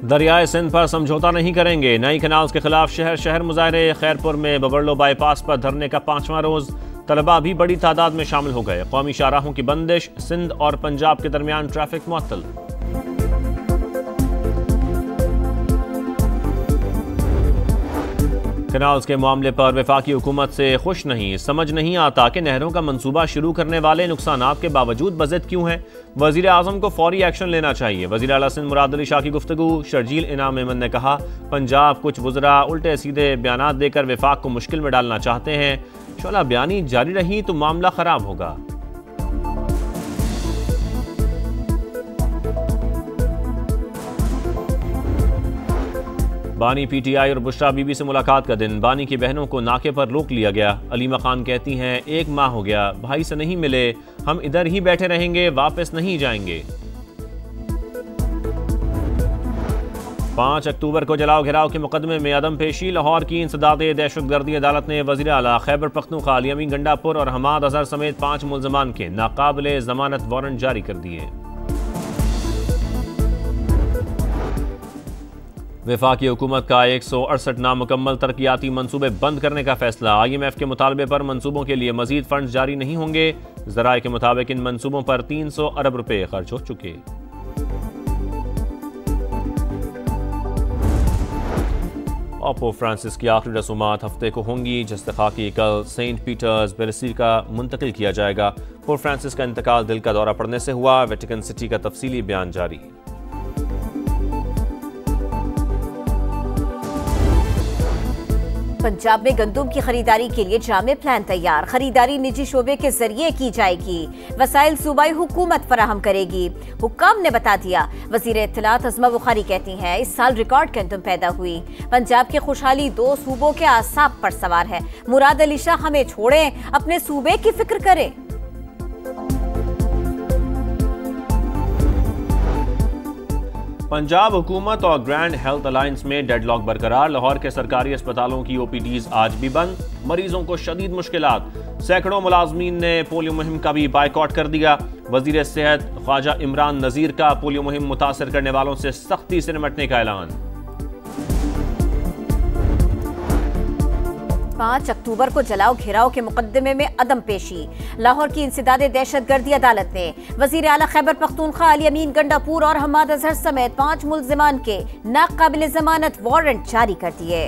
दरियाए सिंध पर समझौता नहीं करेंगे, नई कैनाल्स के खिलाफ शहर शहर मुजाहरे। खैरपुर में बबरलो बाईपास पर धरने का 5वां रोज, तलबा भी बड़ी तादाद में शामिल हो गए। कौमी शाहराहों की बंदिश, सिंध और पंजाब के दरमियान ट्रैफिक मुअत्तल। कैनाल्स के मामले पर वफाकी हुकूमत से खुश नहीं, समझ नहीं आता कि नहरों का मंसूबा शुरू करने वाले नुकसानात के बावजूद बजट क्यों है। वजीर आजम को फौरी एक्शन लेना चाहिए। वजीर आला सिंध मुराद अली शाह की गुफ्तगू। शर्जील इनाम मेमन ने कहा, पंजाब कुछ वज़रा उल्टे सीधे बयानात देकर वफाक को मुश्किल में डालना चाहते हैं। शोला बयानी जारी रही तो मामला खराब होगा। बानी पीटीआई और बुशरा बीबी से मुलाकात का दिन, बानी की बहनों को नाके पर रोक लिया गया। अलीमा खान कहती हैं, 1 माह हो गया, भाई से नहीं मिले, हम इधर ही बैठे रहेंगे, वापस नहीं जाएंगे। 5 अक्टूबर को जलाओ घिराव के मुकदमे में अदम पेशी। लाहौर की इंसदादे दहशतगर्दी अदालत ने वज़ीर आला खैबर पख्तूनख्वा अल-यमीन गंडापुर और हमाद अजहर समेत 5 मुल्ज़मान के नाकाबिले जमानत वारंट जारी कर दिए। वफाकी हुकूमत का 168 नामुकम्मल तरक्याती मंसूबे बंद करने का फैसला। IMF के मुतालबे पर मंसूबों के लिए मजीद फंड जारी नहीं होंगे। ज़राए के मुताबिक इन मंसूबों पर 300 अरब रुपए खर्च हो चुके। पोप फ्रांसिस की आखिरी रसूमात हफ्ते को होंगी। जस्तखा की कल सेंट पीटर्स बेसिलिका मुंतकिल किया जाएगा। पोप फ्रांसिस का इंतकाल दिल का दौरा पड़ने से हुआ। वेटिकन सिटी का तफसीली बयान जारी। पंजाब में गंदुम की खरीदारी के लिए जामे प्लान तैयार। खरीदारी निजी शोबे के जरिए की जाएगी। वसाइल सूबाई हुकूमत फराहम करेगी। हुक्काम ने बता दिया। वजीर इत्तलात अज़मा बुखारी कहती हैं, इस साल रिकॉर्ड गंदुम पैदा हुई। पंजाब की खुशहाली 2 सूबों के आसाब पर सवार है। मुराद अली शाह हमें छोड़ें, अपने सूबे की फिक्र करें। पंजाब हुकूमत और ग्रैंड हेल्थ अलायंस में डेडलॉक बरकरार। लाहौर के सरकारी अस्पतालों की OPDs आज भी बंद, मरीजों को शदीद मुश्किलात। सैकड़ों मुलाजमीन ने पोलियो मुहिम का भी बायकॉट कर दिया। वजीर सेहत ख्वाजा इमरान नजीर का पोलियो मुहिम मुतासर करने वालों से सख्ती से निपटने का ऐलान। 5 अक्टूबर को जलाओ घेराव के मुकदमे में अदम पेशी। लाहौर की इंसदादे दहशतगर्दी अदालत ने वजीर आला खैबर पख्तूनख्वा अल-यमीन गंडापुर और हमाद अजहर समेत 5 मुल्ज़मान के नाकाबिले जमानत वारंट जारी कर दिए।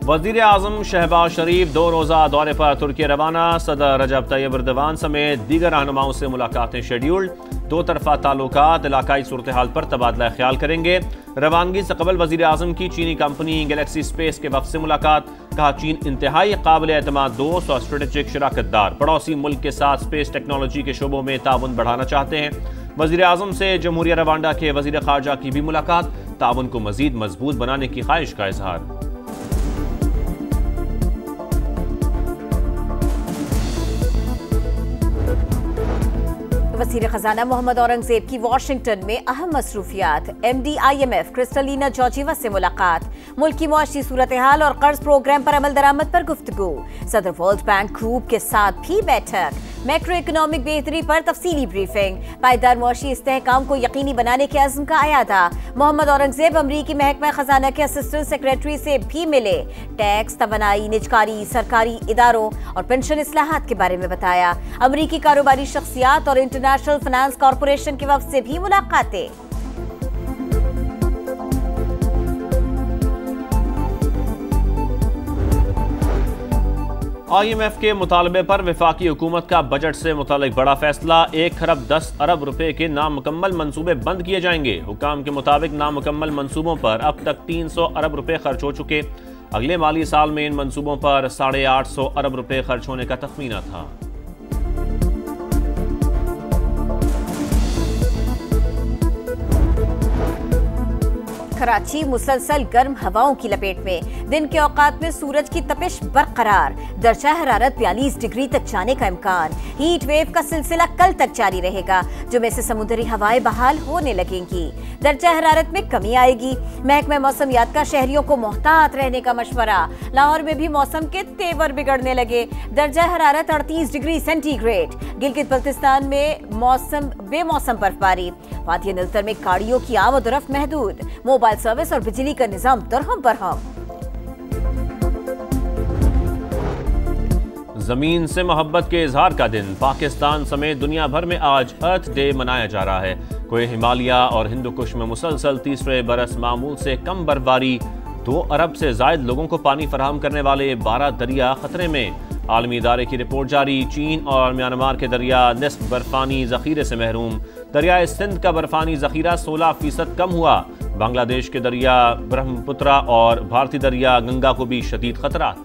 वजीर आजम शहबाज शरीफ 2 रोज़ा दौरे पर तुर्की रवाना। सदर रजब तैयब एर्दोगान समेत दीगर रहनुमाओं से मुलाकातें शेड्यूल्ड। 2 तरफा ताल्लुकात, इलाकाई सूरत हाल पर तबादला ख्याल करेंगे। रवानगी से कबल वजीर आजम की चीनी कंपनी गैलेक्सी स्पेस के वफ्द से मुलाकात। कहा, चीन इंतहाई काबिल एतमाद दोस्त और स्ट्रेटेजिक शराकतदार, पड़ोसी मुल्क के साथ स्पेस टेक्नोलॉजी के शोबों में ताउन बढ़ाना चाहते हैं। वजीर आजम से जमहूरिया रवांडा के वजीर खारजा की भी मुलाकात। ताउन को मजीद मजबूत बनाने की ख्वाहिश का इजहार। वज़ीर खजाना मोहम्मद औरंगजेब की वाशिंगटन में अहम मसरूफियात। MD IMF क्रिस्टलिना जॉर्जिवा से मुलाकात। मुल्क की मुआशी सूरत हाल और कर्ज प्रोग्राम पर अमल दरामद पर गुफ्तगू। सदर वर्ल्ड बैंक ग्रुप के साथ भी बैठक। मैक्रो इकोनॉमिक बेहतरी पर तफसीली ब्रीफिंग। पायदार मुआशी इस्तेहकाम को यकीनी बनाने के अज़्म का अयादा। मोहम्मद औरंगजेब अमरीकी महकमा खजाना के असिस्टेंट सेक्रेटरी से भी मिले। टैक्स, तवानाई, निजकारी, सरकारी इदारों और पेंशन इस्लाहात के बारे में बताया। अमरीकी कारोबारी शख्सियात और इंटरनेशनल फाइनेंस कॉरपोरेशन के वफ्द से भी मुलाकातें। IMF के मुतालबे पर वफाकी हुकूमत का बजट से मुतालिक बड़ा फैसला। 1 खरब 10 अरब रुपए के नामुकम्मल मंसूबे बंद किए जाएंगे। हुकाम के मुताबिक नामुकम्मल मंसूबों पर अब तक 300 अरब रुपए खर्च हो चुके। अगले माली साल में इन मंसूबों पर 850 अरब रुपए खर्च होने का तखमीना था। कराची मुसलसल गर्म हवाओं की लपेट में। दिन के औकात में सूरज की तपिश बरकरार। दर्जा हरारत 42 डिग्री तक जाने का इम्कान। हीट वेव का सिलसिला कल तक जारी रहेगा। जुमे से समुद्री हवाएं बहाल होने लगेंगी। दर्जा हरारत में कमी आएगी। महकमा मौसमियात का शहरियों को मोहतात रहने का मशवरा। लाहौर में भी मौसम के तेवर बिगड़ने लगे। दर्जा हरारत 38 डिग्री सेंटीग्रेड। गिलगित बल्तिस्तान में बेमौसम बर्फबारी। वादिया निलतर में गाड़ियों की आमद-ओ-रफ्त महदूद। मोबाइल सर्विस और बिजली का निजाम दरहम बरहम। जमीन से मोहब्बत के इजहार का दिन। पाकिस्तान समेत दुनिया भर में आज अर्थ डे मनाया जा रहा है। कोई हिमालय और हिंदुकुश में मुसलसल तीसरे बरस मामूल से कम बर्फबारी। 2 अरब से जायद लोगों को पानी फराहम करने वाले 12 दरिया खतरे में। आलमी इदारे की रिपोर्ट जारी। चीन और म्यांमार के दरिया निस्फ बर्फानी जखीरे से महरूम। दरियाए सिंध का बर्फानी जखीरा 16% कम हुआ। बांग्लादेश के दरिया ब्रह्मपुत्रा और भारतीय दरिया गंगा को भी शदीद खतरात।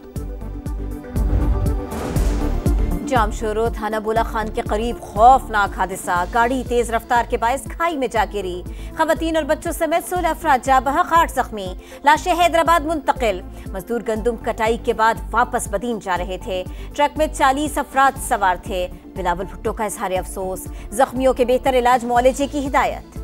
जामशोरो थाना बोला खान के करीब खौफनाक हादसा। गाड़ी तेज रफ्तार के बायस खाई में जा गिरी। खवातीन और बच्चों समेत 16 अफराद जा बहक 8 जख्मी। लाशें हैदराबाद मुंतकिल। मजदूर गंदुम कटाई के बाद वापस बदीन जा रहे थे। ट्रक में 40 अफराद सवार थे। बिलावल भुट्टो का इजहार अफसोस। जख्मियों के बेहतर इलाज मुआलजे की हिदायत।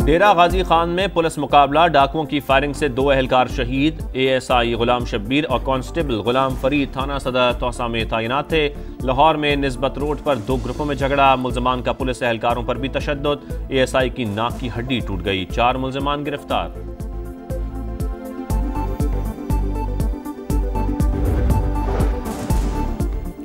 डेरा गाजी खान में पुलिस मुकाबला। डाकुओं की फायरिंग से 2 एहलकार शहीद। ASI गुलाम शब्बीर और कांस्टेबल गुलाम फरीद थाना सदर तौसा में तैनात थे। लाहौर में निस्बत रोड पर 2 ग्रुपों में झगड़ा। मुल्जमान का पुलिस एहलकारों पर भी तशद्दुद। ASI की नाक की हड्डी टूट गई। 4 मुल्जमान गिरफ्तार।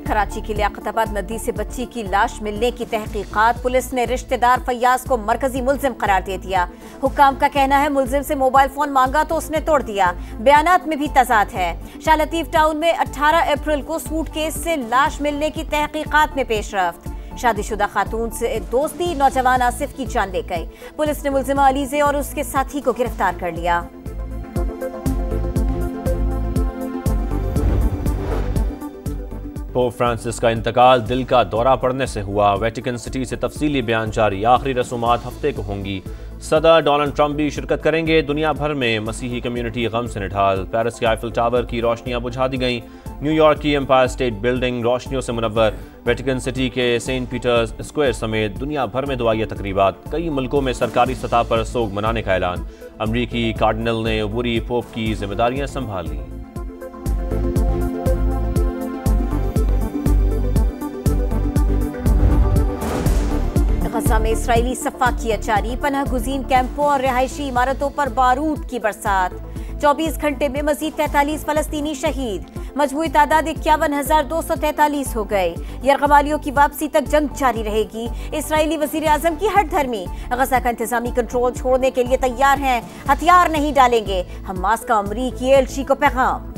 कराची की लियाकताबाद नदी से बच्ची की लाश मिलने की तहकीकात। पुलिस ने रिश्तेदार फैयाज को मरकजी मुल्जिम करार दे दिया। हुक्काम का कहना है मुल्जिम से मोबाइल फोन मांगा तो उसने तोड़ दिया। बयानात में भी तजाद है। शाह लतीफ टाउन में 18 अप्रैल को सूटकेस से लाश मिलने की तहकीकात में पेशरफ्त। शादीशुदा खातून से दोस्ती। नौजवान आसिफ की जान ले गई। पुलिस ने मुल्जिमा अलीजे और उसके साथी को गिरफ्तार कर लिया। पोप फ्रांसिस का इंतकाल दिल का दौरा पड़ने से हुआ। वेटिकन सिटी से तफसीली बयान जारी। आखिरी रसूमात हफ्ते को होंगी। सदर डोनाल्ड ट्रंप भी शिरकत करेंगे। दुनिया भर में मसीही कम्युनिटी गम से निढाल। पेरिस के आईफिल टावर की रोशनियां बुझा दी गईं। न्यूयॉर्क की एम्पायर स्टेट बिल्डिंग रोशनियों से मुनव्वर। वेटिकन सिटी के सेंट पीटर्स स्क्वायर समेत दुनिया भर में दुआया तकरीबात। कई मुल्कों में सरकारी सतह पर सोग मनाने का ऐलान। अमरीकी कार्डिनल ने अबूरी पोप की जिम्मेदारियां संभाल ली। गजा में इसराइली सफाकियत जारी। पनाह गुज़ीन कैंपों और रिहायशी इमारतों पर बारूद की बरसात। 24 घंटे में मजीद 43 फलस्तीनी शहीद। मजमूई तादाद 51,243 हो गए। यरगमालियों की वापसी तक जंग जारी रहेगी। इसराइली वजीर आजम की हट धर्मी। गजा का इंतजामी कंट्रोल छोड़ने के लिए तैयार हैं। हथियार नहीं डालेंगे। हमास का अमरीकी एलची को पैगाम।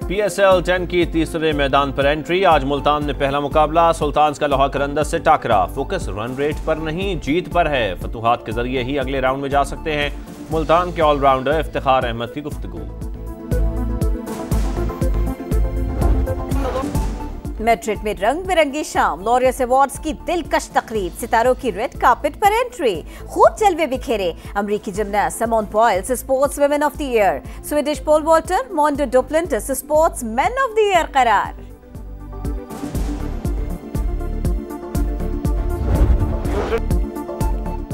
PSL 10 की तीसरे मैदान पर एंट्री। आज मुल्तान में पहला मुकाबला। सुल्तान्स का लोहा करंदज से टाकरा। फोकस रन रेट पर नहीं जीत पर है। फतूहात के जरिए ही अगले राउंड में जा सकते हैं। मुल्तान के ऑलराउंडर इफ्तिखार अहमद की गुफ्तगू। मैड्रिड में रंग बिरंगी शाम। लॉरियस अवार्ड्स की दिलकश तकरीब। सितारों की रेड कार्पेट पर एंट्री। खूब जलवे बिखेरे। अमरीकी gymnast Simone Biles sports women of the year. Swedish pole vaulter Mondo Duplantis sports man of the year करार।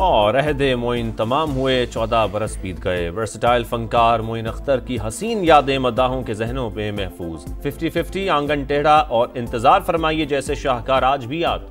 और अहदे मोइन तमाम हुए। 14 बरस बीत गए। वर्सटाइल फनकार मोइन अख्तर की हसीन यादें मदाहों के जहनों में महफूज। 50-50 आंगन टेढ़ा और इंतजार फरमाइए जैसे शाहकार आज भी याद।